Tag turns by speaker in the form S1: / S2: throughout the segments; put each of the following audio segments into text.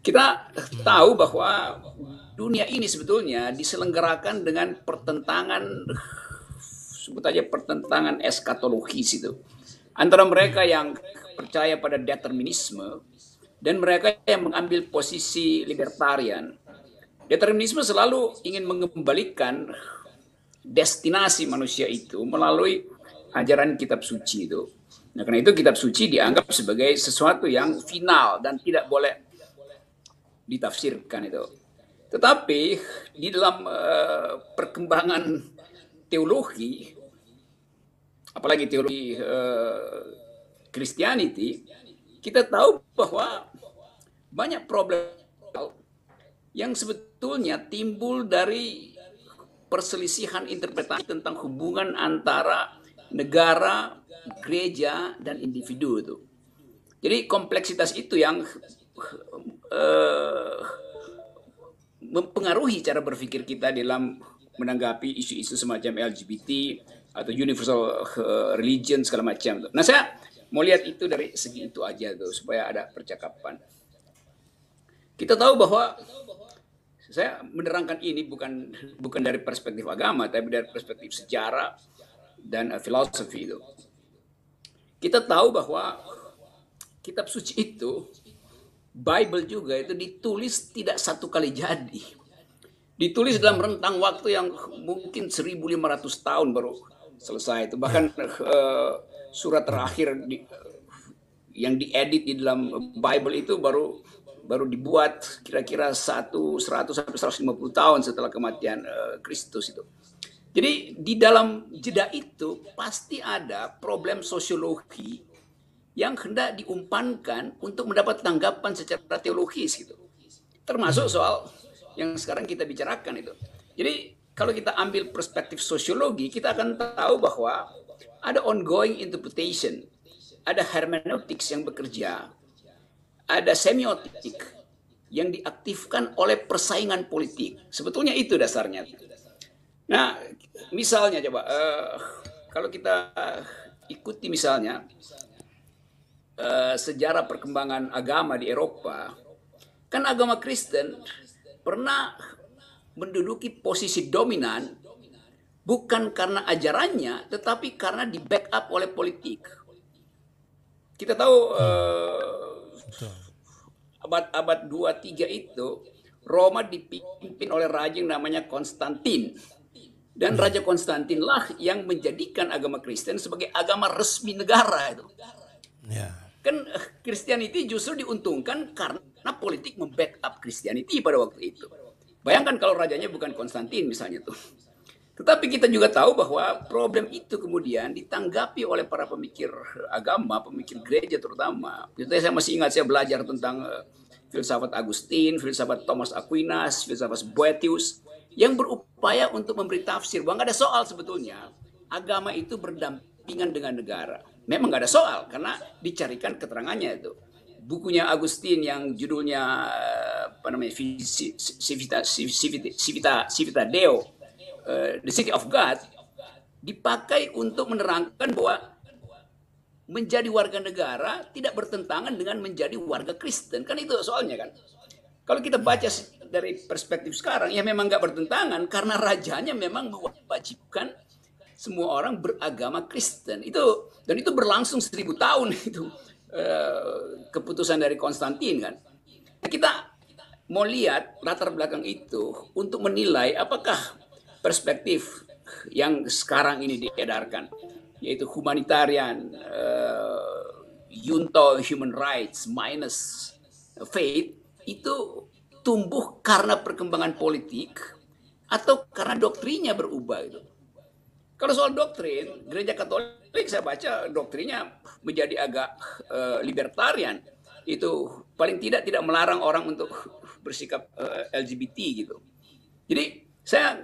S1: Kita
S2: Hmm.
S1: tahu bahwa dunia ini sebetulnya diselenggarakan dengan pertentangan, sebut aja pertentangan eskatologis itu. Antara mereka
S2: Hmm.
S1: yang percaya pada determinisme dan mereka yang mengambil posisi libertarian. Determinisme selalu ingin mengembalikan destinasi manusia itu melalui ajaran kitab suci itu. Nah, karena itu kitab suci dianggap sebagai sesuatu yang final dan tidak boleh ditafsirkan itu. Tetapi di dalam perkembangan teologi, apalagi teologi Christianity, kita tahu bahwa banyak problem yang sebetulnya timbul dari perselisihan interpretasi tentang hubungan antara negara, gereja, dan individu itu. Jadi kompleksitas itu yang eh, mempengaruhi cara berpikir kita dalam menanggapi isu-isu semacam LGBT atau universal religion segala macam. Nah, saya mau lihat itu dari segi itu aja tuh supaya ada percakapan. Kita tahu bahwa saya menerangkan ini bukan dari perspektif agama, tapi dari perspektif sejarah dan filosofi itu. Kita tahu bahwa kitab suci itu, Bible juga itu ditulis tidak satu kali jadi. Ditulis dalam
S2: Hmm.
S1: rentang waktu yang mungkin 1.500 tahun baru selesai itu. Bahkan
S2: Ya,
S1: surat
S2: benar.
S1: terakhir yang diedit di dalam Bible itu baru baru dibuat kira-kira 100 sampai 150 tahun setelah kematian Kristus itu. Jadi di dalam jeda itu pasti ada problem sosiologi yang hendak diumpankan untuk mendapat tanggapan secara teologis gitu. Termasuk
S2: Hmm.
S1: soal yang sekarang kita bicarakan itu. Jadi kalau
S2: Ya.
S1: kita ambil perspektif sosiologi, kita akan tahu bahwa ada ongoing interpretation, ada hermeneutics yang bekerja, ada semiotik yang diaktifkan oleh persaingan politik. Sebetulnya itu dasarnya. Nah, misalnya coba kalau kita ikuti misalnya sejarah perkembangan agama di Eropa, kan agama Kristen pernah menduduki posisi dominan bukan karena ajarannya, tetapi karena di backup oleh politik. Kita tahu
S2: Hmm. Betul.
S1: abad-abad 2-3 itu Roma dipimpin oleh raja yang namanya Konstantin. Dan
S2: Ya.
S1: Raja Konstantinlah yang menjadikan agama Kristen sebagai agama resmi negara itu.
S2: Ya.
S1: Kan Christianity justru diuntungkan karena politik membackup Christianity pada waktu itu. Bayangkan kalau rajanya bukan Konstantin misalnya tuh. Tetapi kita juga tahu bahwa problem itu kemudian ditanggapi oleh para pemikir agama, pemikir gereja terutama. Jadi saya masih ingat saya belajar tentang filsafat Agustin, filsafat Thomas Aquinas, filsafat Boethius yang berupaya untuk memberi tafsir bahwa nggak ada soal sebetulnya agama itu berdampingan dengan negara. Memang nggak ada soal karena dicarikan keterangannya itu. Bukunya Agustin yang judulnya apa namanya Civita Deo, The City of God, dipakai untuk menerangkan bahwa menjadi warga negara tidak bertentangan dengan menjadi warga Kristen. Kan itu soalnya kan. Kalau kita baca dari perspektif sekarang, ya memang nggak bertentangan karena rajanya memang mewajibkan semua orang beragama Kristen. Dan itu berlangsung 1.000 tahun itu keputusan dari Konstantin kan. Kita mau lihat latar belakang itu untuk menilai apakah perspektif yang sekarang ini diedarkan, yaitu humanitarian, junto human rights minus faith, itu tumbuh karena perkembangan politik atau karena doktrinya berubah itu. Kalau soal doktrin, gereja Katolik saya baca doktrinnya menjadi agak libertarian. Itu paling tidak melarang orang untuk bersikap LGBT gitu. Jadi saya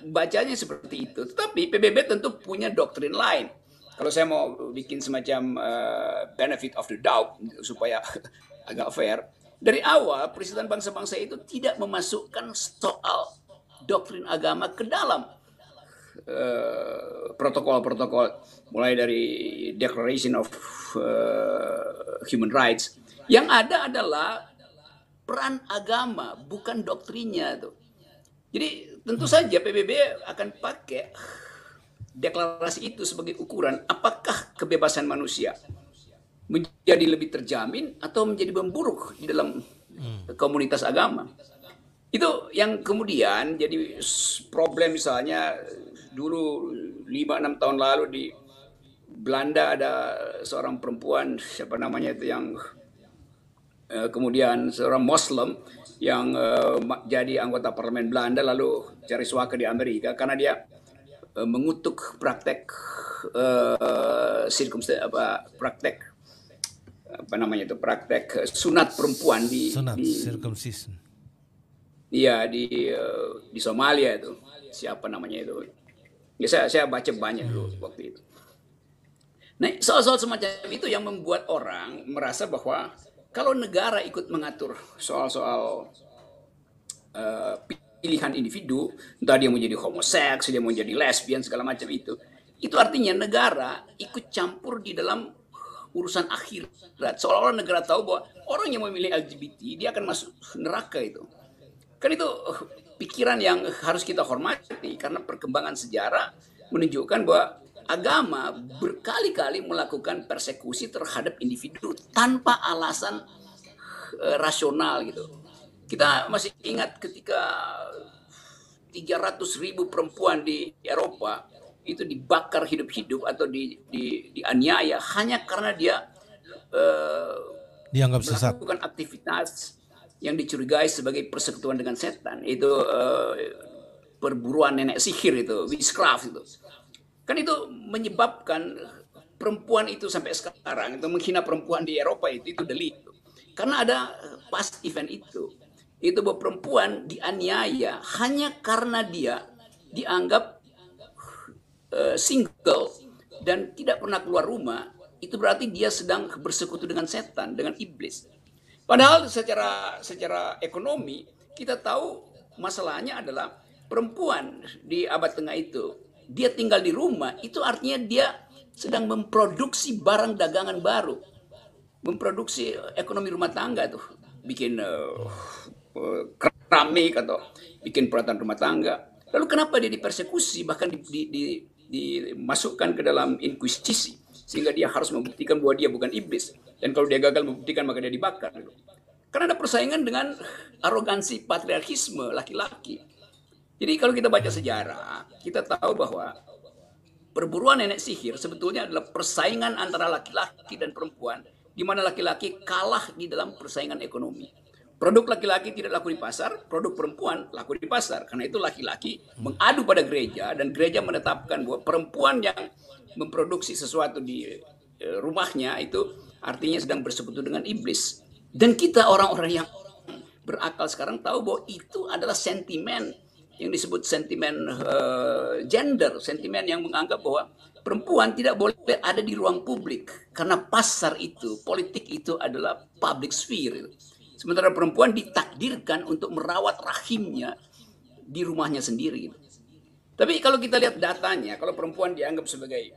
S1: bacanya seperti itu. Tetapi PBB tentu punya doktrin lain. Kalau saya mau bikin semacam benefit of the doubt supaya agak fair, dari awal Persatuan Bangsa-Bangsa itu tidak memasukkan soal doktrin agama ke dalam protokol-protokol, mulai dari Declaration of Human Rights. Yang ada adalah peran agama, bukan doktrinnya tuh. Jadi tentu saja PBB akan pakai deklarasi itu sebagai ukuran apakah kebebasan manusia menjadi lebih terjamin atau menjadi memburuk di dalam komunitas agama. Itu yang kemudian jadi problem. Misalnya dulu 5-6 tahun lalu di Belanda ada seorang perempuan, siapa namanya itu, yang kemudian seorang Muslim yang jadi anggota parlemen Belanda lalu cari suaka di Amerika karena dia mengutuk praktek praktek sunat perempuan
S2: Sunat, circumcision.
S1: di Somalia itu. Siapa namanya itu? Ya, saya baca banyak dulu waktu itu. Nah, soal-soal semacam itu yang membuat orang merasa bahwa kalau negara ikut mengatur soal-soal pilihan individu, entah dia mau jadi homoseks, dia mau jadi lesbian, segala macam itu artinya negara ikut campur di dalam urusan akhirat. Seolah-olah negara tahu bahwa orang yang memilih LGBT dia akan masuk neraka itu. Kan itu pikiran yang harus kita hormati karena perkembangan sejarah menunjukkan bahwa agama berkali-kali melakukan persekusi terhadap individu tanpa alasan rasional gitu. Kita masih ingat ketika 300.000 perempuan di Eropa itu dibakar hidup-hidup atau dianiaya hanya karena dia
S2: dianggap sesat,
S1: melakukan aktivitas yang dicurigai sebagai persekutuan dengan setan. Itu perburuan nenek sihir, itu witchcraft itu. Kan itu menyebabkan perempuan itu sampai sekarang itu menghina perempuan di Eropa itu delik. Karena ada past event itu bahwa perempuan dianiaya hanya karena dia dianggap single dan tidak pernah keluar rumah. Itu berarti dia sedang bersekutu dengan setan, dengan iblis. Padahal secara ekonomi kita tahu masalahnya adalah perempuan di abad tengah itu dia tinggal di rumah, itu artinya dia sedang memproduksi barang dagangan baru, memproduksi ekonomi rumah tangga tuh, bikin keramik atau bikin peralatan rumah tangga. Lalu kenapa dia dipersekusi, bahkan dimasukkan ke dalam inkuisisi, sehingga dia harus membuktikan bahwa dia bukan iblis, dan kalau dia gagal membuktikan maka dia dibakar. Karena ada persaingan dengan arogansi patriarkisme laki-laki. Jadi kalau kita baca sejarah, kita tahu bahwa perburuan nenek sihir sebetulnya adalah persaingan antara laki-laki dan perempuan, di mana laki-laki kalah di dalam persaingan ekonomi. Produk laki-laki tidak laku di pasar, produk perempuan laku di pasar. Karena itu laki-laki mengadu pada gereja, dan gereja menetapkan bahwa perempuan yang memproduksi sesuatu di rumahnya itu artinya sedang bersekutu dengan iblis. Dan kita orang-orang yang berakal sekarang tahu bahwa itu adalah sentimen yang disebut sentimen gender, sentimen yang menganggap bahwa perempuan tidak boleh ada di ruang publik karena pasar itu, politik itu adalah public sphere. Sementara perempuan ditakdirkan untuk merawat rahimnya di rumahnya sendiri. Tapi kalau kita lihat datanya, kalau perempuan dianggap sebagai,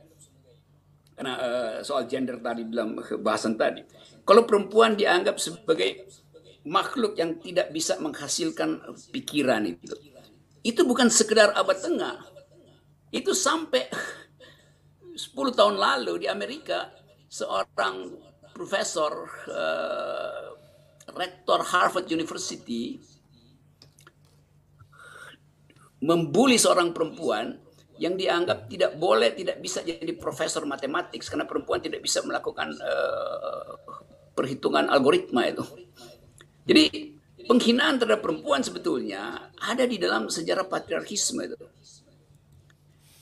S1: karena soal gender tadi dalam bahasan tadi, kalau perempuan dianggap sebagai makhluk yang tidak bisa menghasilkan pikiran itu bukan sekedar abad tengah. Itu sampai 10 tahun lalu di Amerika, seorang profesor rektor Harvard University membuli seorang perempuan yang dianggap tidak bisa jadi profesor matematik karena perempuan tidak bisa melakukan perhitungan algoritma itu. Jadi penghinaan terhadap perempuan sebetulnya ada di dalam sejarah patriarkisme itu.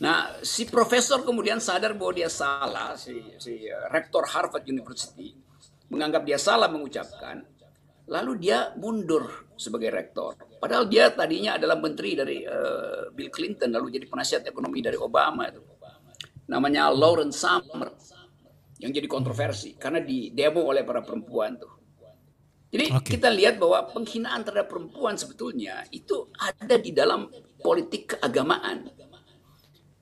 S1: Nah, si profesor kemudian sadar bahwa dia salah, si rektor Harvard University menganggap dia salah mengucapkan, lalu dia mundur sebagai rektor. Padahal dia tadinya adalah menteri dari Bill Clinton, lalu jadi penasihat ekonomi dari Obama itu. Namanya Lawrence Summers, yang jadi kontroversi karena didemo oleh para perempuan tuh. Jadi kita lihat bahwa penghinaan terhadap perempuan sebetulnya itu ada di dalam politik keagamaan.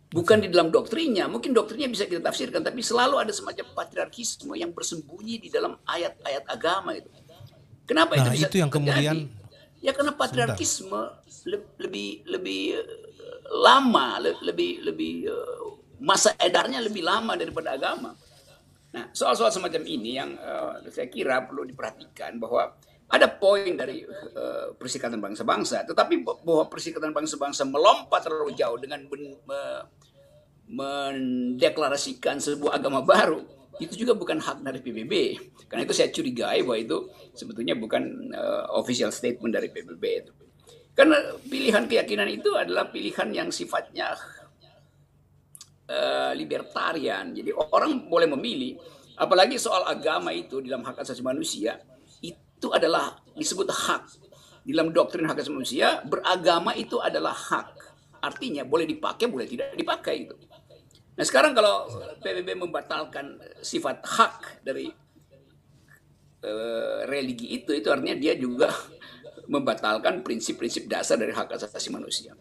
S1: Bukan di dalam doktrinnya. Mungkin doktrinnya bisa kita tafsirkan, tapi selalu ada semacam patriarkisme yang bersembunyi di dalam ayat-ayat agama itu. Kenapa itu
S2: Nah,
S1: bisa
S2: itu yang
S1: terjadi?
S2: kemudian
S1: Ya karena
S2: sebentar.
S1: patriarkisme lebih lama, lebih masa edarnya lebih lama daripada agama. Nah, soal-soal semacam ini yang saya kira perlu diperhatikan bahwa ada poin dari Perserikatan Bangsa-Bangsa, tetapi bahwa Perserikatan Bangsa-Bangsa melompat terlalu jauh dengan mendeklarasikan sebuah agama baru, itu juga bukan hak dari PBB. Karena itu saya curigai bahwa itu sebetulnya bukan official statement dari PBB itu. Karena pilihan keyakinan itu adalah pilihan yang sifatnya libertarian. Jadi orang boleh memilih, apalagi soal agama itu di dalam hak asasi manusia, itu adalah disebut hak. Di dalam doktrin hak asasi manusia, beragama itu adalah hak. Artinya boleh dipakai, boleh tidak dipakai itu. Nah sekarang kalau PBB membatalkan sifat hak dari religi itu artinya dia juga membatalkan prinsip-prinsip dasar dari hak asasi manusia.